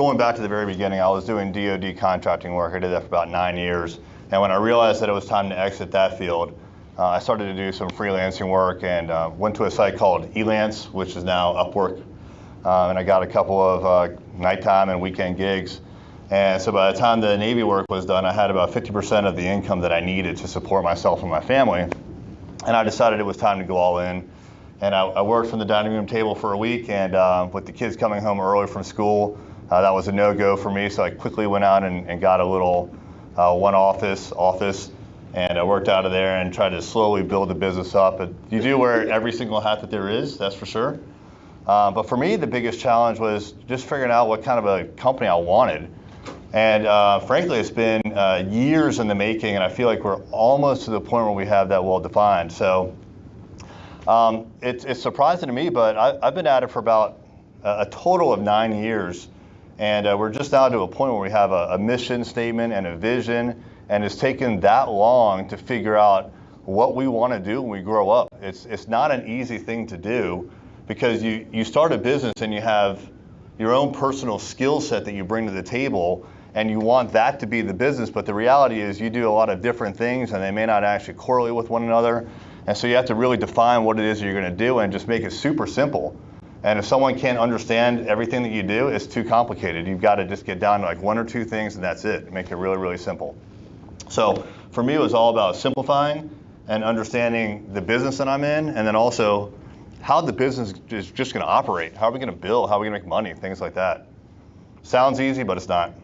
going back to the very beginning, I was doing DoD contracting work. I did that for about 9 years. And when I realized that it was time to exit that field, I started to do some freelancing work and went to a site called Elance, which is now Upwork. And I got a couple of nighttime and weekend gigs. And so by the time the Navy work was done, I had about 50% of the income that I needed to support myself and my family. And I decided it was time to go all in. And I worked from the dining room table for a week, and with the kids coming home early from school, that was a no-go for me. So I quickly went out and got a little one office, and I worked out of there and tried to slowly build the business up. But you do wear every single hat that there is, that's for sure. But for me, the biggest challenge was just figuring out what kind of a company I wanted. And frankly, it's been years in the making, and I feel like we're almost to the point where we have that well defined. So it's surprising to me, but I've been at it for about a total of 9 years. And we're just now to a point where we have a mission statement and a vision, and it's taken that long to figure out what we want to do when we grow up. It's not an easy thing to do, because you start a business and you have your own personal skill set that you bring to the table, and you want that to be the business, but the reality is you do a lot of different things and they may not actually correlate with one another. And so you have to really define what it is you're going to do and just make it super simple. And if someone can't understand everything that you do, it's too complicated. You've got to just get down to like 1 or 2 things, and that's it. Make it really, really simple. So for me, it was all about simplifying and understanding the business that I'm in, and then also how the business is just going to operate. How are we going to bill? How are we going to make money? Things like that. Sounds easy, but it's not.